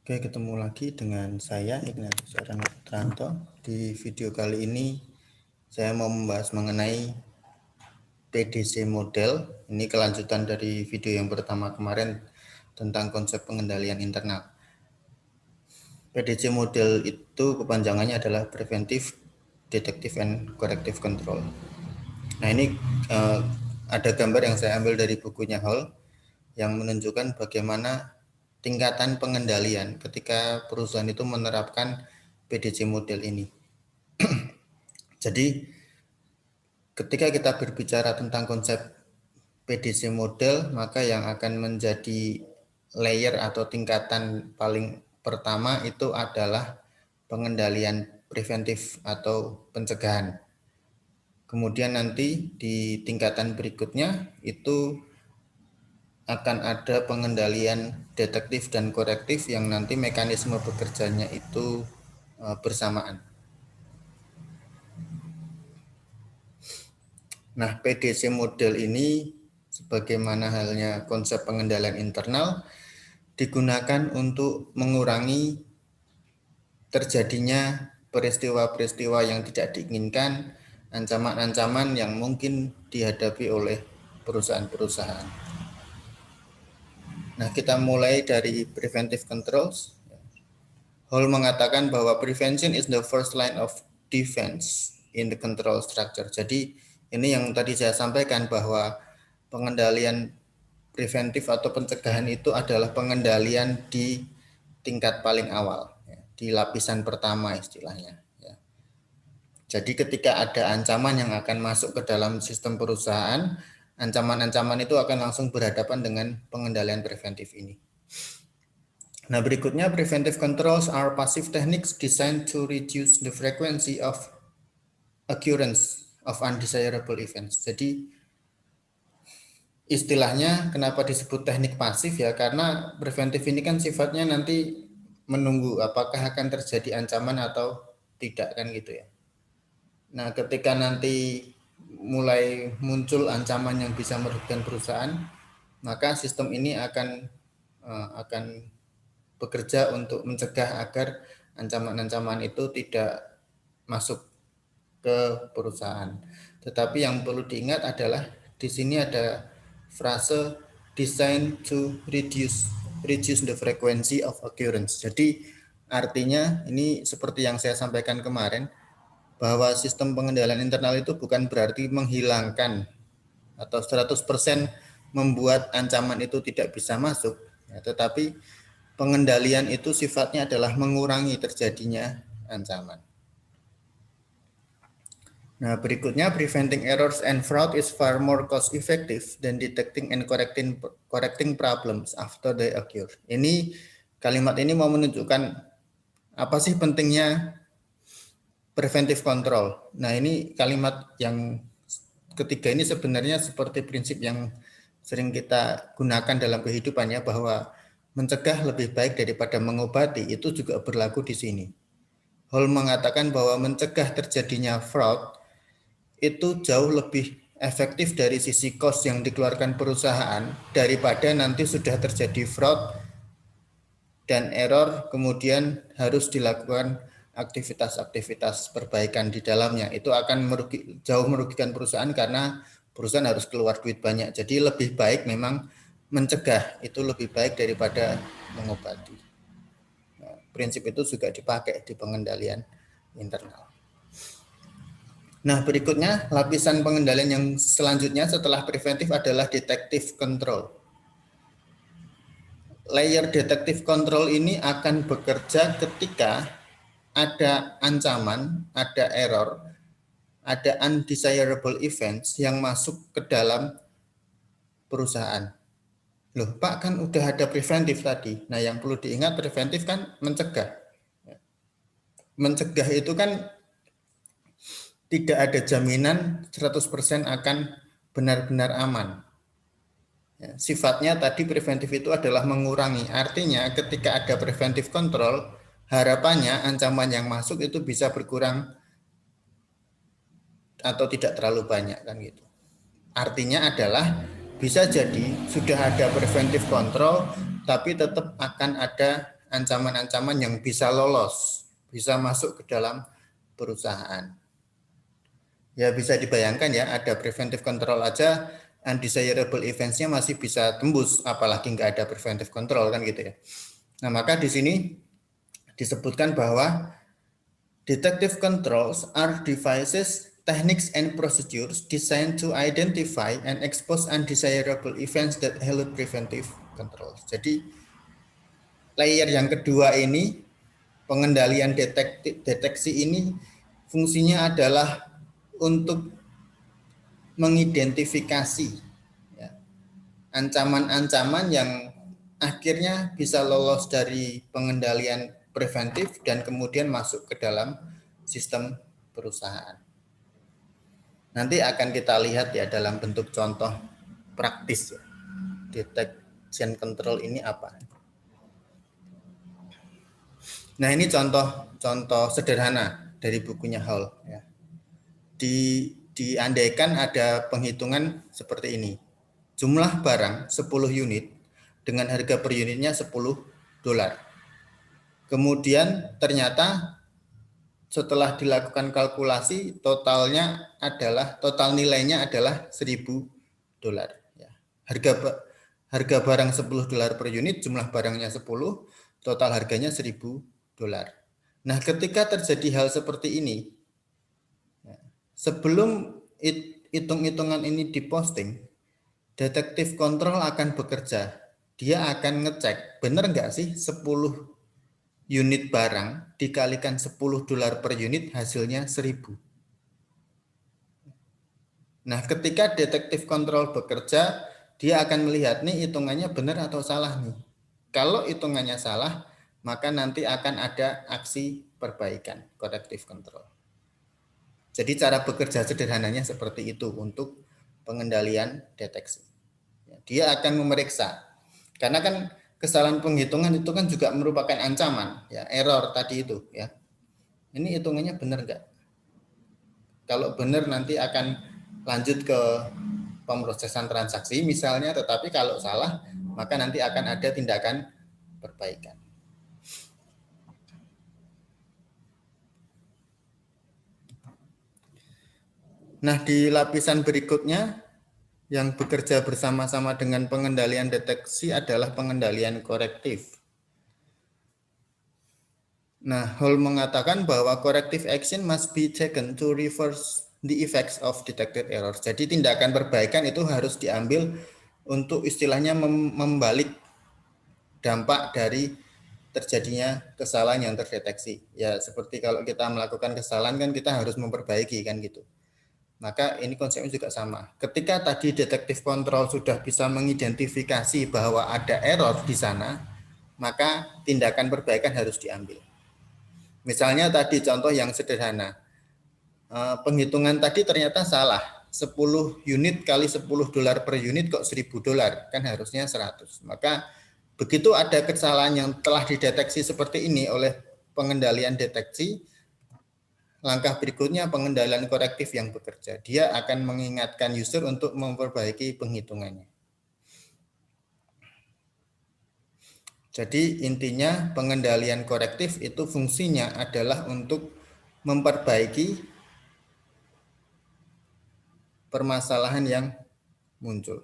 Oke, ketemu lagi dengan saya Ignatius Arana Putranto. Di video kali ini saya mau membahas mengenai PDC model. Ini kelanjutan dari video yang pertama kemarin tentang konsep pengendalian internal. PDC model itu kepanjangannya adalah Preventive, Detective, and Corrective Control. Nah, ini ada gambar yang saya ambil dari bukunya Hall yang menunjukkan bagaimana tingkatan pengendalian ketika perusahaan itu menerapkan PDC model ini. Jadi ketika kita berbicara tentang konsep PDC model, maka yang akan menjadi layer atau tingkatan paling pertama itu adalah pengendalian preventif atau pencegahan. Kemudian nanti di tingkatan berikutnya itu akan ada pengendalian detektif dan korektif yang nanti mekanisme bekerjanya itu bersamaan. Nah, PDC model ini sebagaimana halnya konsep pengendalian internal digunakan untuk mengurangi terjadinya peristiwa-peristiwa yang tidak diinginkan, ancaman-ancaman yang mungkin dihadapi oleh perusahaan-perusahaan. Nah, kita mulai dari preventive controls. Hall mengatakan bahwa prevention is the first line of defense in the control structure. Jadi ini yang tadi saya sampaikan bahwa pengendalian preventif atau pencegahan itu adalah pengendalian di tingkat paling awal, di lapisan pertama istilahnya. Jadi ketika ada ancaman yang akan masuk ke dalam sistem perusahaan, ancaman-ancaman itu akan langsung berhadapan dengan pengendalian preventif ini. Nah, berikutnya preventive controls are passive techniques designed to reduce the frequency of occurrence of undesirable events. Jadi istilahnya kenapa disebut teknik pasif ya, karena preventif ini kan sifatnya nanti menunggu apakah akan terjadi ancaman atau tidak kan gitu ya. Nah, ketika nanti mulai muncul ancaman yang bisa merugikan perusahaan, maka sistem ini akan bekerja untuk mencegah agar ancaman-ancaman itu tidak masuk ke perusahaan. Tetapi yang perlu diingat adalah di sini ada frase designed to reduce the frequency of occurrence. Jadi artinya ini seperti yang saya sampaikan kemarin, bahwa sistem pengendalian internal itu bukan berarti menghilangkan atau 100% membuat ancaman itu tidak bisa masuk, ya, tetapi pengendalian itu sifatnya adalah mengurangi terjadinya ancaman. Nah, berikutnya preventing errors and fraud is far more cost effective than detecting and correcting problems after they occur. Ini kalimat ini mau menunjukkan apa sih pentingnya preventive control. Nah, ini kalimat yang ketiga ini sebenarnya seperti prinsip yang sering kita gunakan dalam kehidupannya, bahwa mencegah lebih baik daripada mengobati. Itu juga berlaku di sini. Hall mengatakan bahwa mencegah terjadinya fraud itu jauh lebih efektif dari sisi cost yang dikeluarkan perusahaan daripada nanti sudah terjadi fraud dan error kemudian harus dilakukan aktivitas-aktivitas perbaikan di dalamnya. Itu akan jauh merugikan perusahaan karena perusahaan harus keluar duit banyak. Jadi lebih baik memang mencegah, itu lebih baik daripada mengobati. Nah, prinsip itu juga dipakai di pengendalian internal. Nah, berikutnya lapisan pengendalian yang selanjutnya setelah preventif adalah detective control. Layer detective control ini akan bekerja ketika ada ancaman, ada error, ada undesirable events yang masuk ke dalam perusahaan. Loh, Pak, kan udah ada preventif tadi. Nah, yang perlu diingat preventif kan mencegah. Mencegah itu kan tidak ada jaminan 100% akan benar-benar aman. Ya, sifatnya tadi preventif itu adalah mengurangi. Artinya ketika ada preventif control, harapannya ancaman yang masuk itu bisa berkurang atau tidak terlalu banyak kan gitu. Artinya adalah bisa jadi sudah ada preventif control tapi tetap akan ada ancaman-ancaman yang bisa lolos, bisa masuk ke dalam perusahaan. Ya bisa dibayangkan ya, ada preventive control aja, undesirable events-nya masih bisa tembus, apalagi nggak ada preventive control kan gitu ya. Nah maka di sini disebutkan bahwa detective controls are devices, techniques, and procedures designed to identify and expose undesirable events that elude preventive controls. Jadi layer yang kedua ini, pengendalian deteksi ini fungsinya adalah untuk mengidentifikasi ya, ancaman-ancaman yang akhirnya bisa lolos dari pengendalian preventif dan kemudian masuk ke dalam sistem perusahaan. Nanti akan kita lihat ya dalam bentuk contoh praktis ya, detection control ini apa. Nah ini contoh sederhana dari bukunya Hall ya. Diandaikan ada penghitungan seperti ini. Jumlah barang 10 unit dengan harga per unitnya $10. Kemudian ternyata setelah dilakukan kalkulasi total nilainya adalah $1.000 ya. Harga barang $10 per unit, jumlah barangnya 10, total harganya $1.000. Nah, ketika terjadi hal seperti ini, sebelum hitung-hitungan ini diposting, detektif kontrol akan bekerja. Dia akan ngecek, benar nggak sih 10 unit barang dikalikan $10 per unit hasilnya 1.000. Nah, ketika detektif kontrol bekerja, dia akan melihat nih hitungannya benar atau salah nih. Kalau hitungannya salah, maka nanti akan ada aksi perbaikan, corrective control. Jadi cara bekerja sederhananya seperti itu untuk pengendalian deteksi. Dia akan memeriksa, karena kan kesalahan penghitungan itu kan juga merupakan ancaman, ya error tadi itu, ya. Ini hitungannya benar nggak? Kalau benar nanti akan lanjut ke pemrosesan transaksi misalnya, tetapi kalau salah maka nanti akan ada tindakan perbaikan. Nah, di lapisan berikutnya yang bekerja bersama-sama dengan pengendalian deteksi adalah pengendalian korektif. Nah, Hall mengatakan bahwa corrective action must be taken to reverse the effects of detected errors. Jadi tindakan perbaikan itu harus diambil untuk istilahnya membalik dampak dari terjadinya kesalahan yang terdeteksi. Ya, seperti kalau kita melakukan kesalahan kan kita harus memperbaiki kan gitu. Maka ini konsepnya juga sama. Ketika tadi detektif kontrol sudah bisa mengidentifikasi bahwa ada error di sana, maka tindakan perbaikan harus diambil. Misalnya tadi contoh yang sederhana, penghitungan tadi ternyata salah, 10 unit kali $10 per unit kok $1.000, kan harusnya 100. Maka begitu ada kesalahan yang telah dideteksi seperti ini oleh pengendalian deteksi, langkah berikutnya pengendalian korektif yang bekerja. Dia akan mengingatkan user untuk memperbaiki penghitungannya. Jadi intinya pengendalian korektif itu fungsinya adalah untuk memperbaiki permasalahan yang muncul.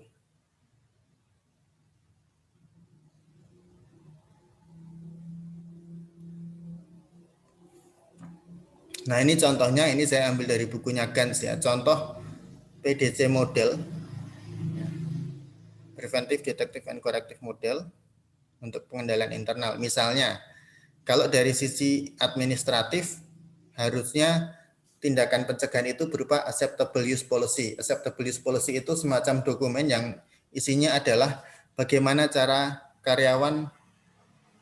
Nah ini contohnya, ini saya ambil dari bukunya Gans ya. Contoh PDC model, Preventive, Detective, and Corrective Model untuk pengendalian internal. Misalnya, kalau dari sisi administratif, harusnya tindakan pencegahan itu berupa acceptable use policy. Acceptable use policy itu semacam dokumen yang isinya adalah bagaimana cara karyawan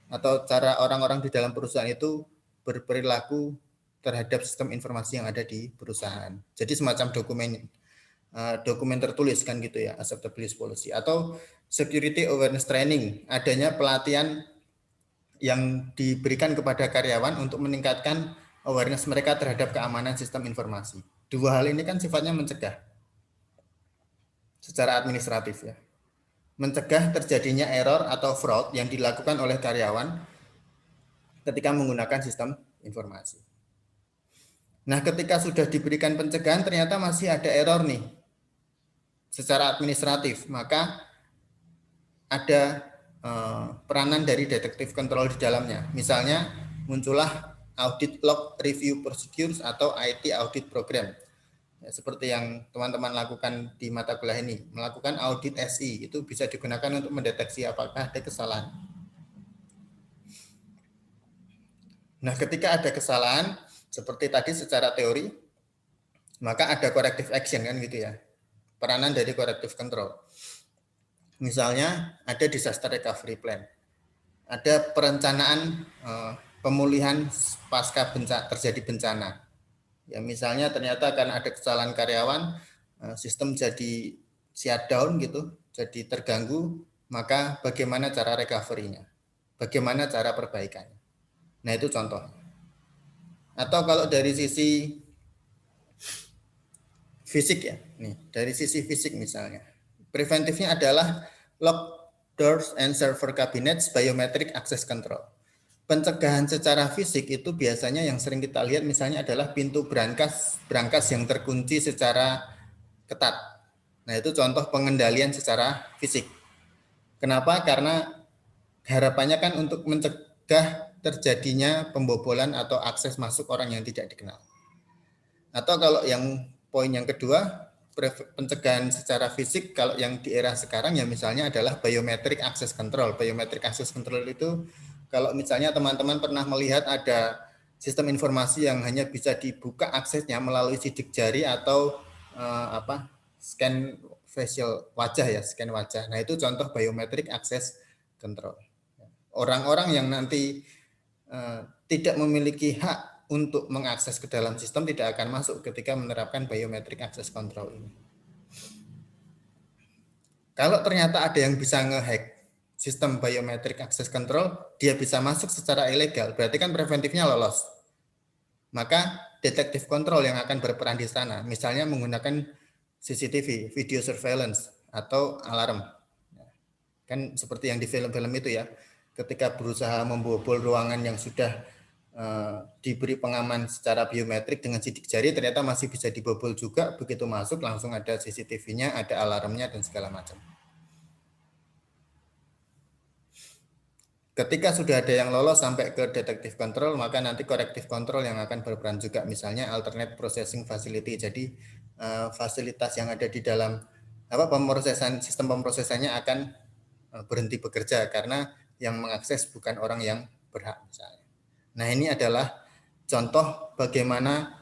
atau cara orang-orang di dalam perusahaan itu berperilaku terhadap sistem informasi yang ada di perusahaan. Jadi semacam dokumen tertulis kan gitu ya, acceptable use policy. Atau security awareness training, adanya pelatihan yang diberikan kepada karyawan untuk meningkatkan awareness mereka terhadap keamanan sistem informasi. Dua hal ini kan sifatnya mencegah secara administratif ya. Mencegah terjadinya error atau fraud yang dilakukan oleh karyawan ketika menggunakan sistem informasi. Nah, ketika sudah diberikan pencegahan ternyata masih ada error nih secara administratif, maka ada peranan dari detektif control di dalamnya. Misalnya muncullah audit log review procedures atau IT audit program. Ya, seperti yang teman-teman lakukan di mata kuliah ini, melakukan audit SI itu bisa digunakan untuk mendeteksi apakah ada kesalahan. Nah, ketika ada kesalahan seperti tadi secara teori, maka ada corrective action kan gitu ya. Peranan dari corrective control. Misalnya ada disaster recovery plan. Ada perencanaan pemulihan pasca terjadi bencana. Ya misalnya ternyata karena ada kesalahan karyawan, sistem jadi shutdown gitu, jadi terganggu, maka bagaimana cara recovery-nya? Bagaimana cara perbaikannya? Nah, itu contoh. Atau kalau dari sisi fisik ya, nih dari sisi fisik misalnya, preventifnya adalah lock doors and server cabinets biometric access control. Pencegahan secara fisik itu biasanya yang sering kita lihat misalnya adalah pintu brankas yang terkunci secara ketat. Nah, itu contoh pengendalian secara fisik. Kenapa? Karena harapannya kan untuk mencegah terjadinya pembobolan atau akses masuk orang yang tidak dikenal. Atau kalau yang poin yang kedua, pencegahan secara fisik kalau yang di era sekarang ya misalnya adalah biometric access control. Biometric access control itu kalau misalnya teman-teman pernah melihat ada sistem informasi yang hanya bisa dibuka aksesnya melalui sidik jari atau scan facial wajah ya, scan wajah. Nah, itu contoh biometric access control. Orang-orang yang nanti tidak memiliki hak untuk mengakses ke dalam sistem tidak akan masuk ketika menerapkan biometric access control ini. Kalau ternyata ada yang bisa ngehack sistem biometric access control, dia bisa masuk secara ilegal, berarti kan preventifnya lolos. Maka detektif control yang akan berperan di sana, misalnya menggunakan CCTV, video surveillance, atau alarm. Kan seperti yang di film-film itu ya, ketika berusaha membobol ruangan yang sudah diberi pengaman secara biometrik dengan sidik jari ternyata masih bisa dibobol juga, begitu masuk langsung ada CCTV-nya, ada alarmnya dan segala macam. Ketika sudah ada yang lolos sampai ke detektif control, maka nanti corrective control yang akan berperan juga, misalnya alternate processing facility. Jadi fasilitas yang ada di dalam sistem pemrosesannya akan berhenti bekerja karena yang mengakses bukan orang yang berhak misalnya. Nah, ini adalah contoh bagaimana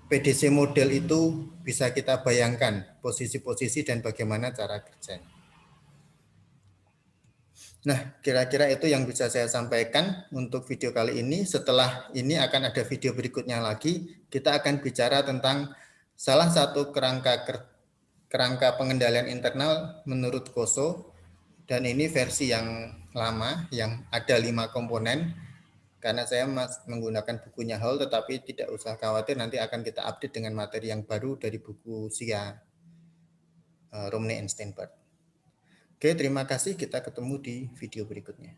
PDC model itu bisa kita bayangkan posisi-posisi dan bagaimana cara kerjanya. Nah, kira-kira itu yang bisa saya sampaikan untuk video kali ini. Setelah ini akan ada video berikutnya lagi. Kita akan bicara tentang salah satu kerangka pengendalian internal menurut KOSO. Dan ini versi yang lama, yang ada 5 komponen. Karena saya menggunakan bukunya Hall, tetapi tidak usah khawatir, nanti akan kita update dengan materi yang baru dari buku SIA Romney and Steinberg. Oke, terima kasih. Kita ketemu di video berikutnya.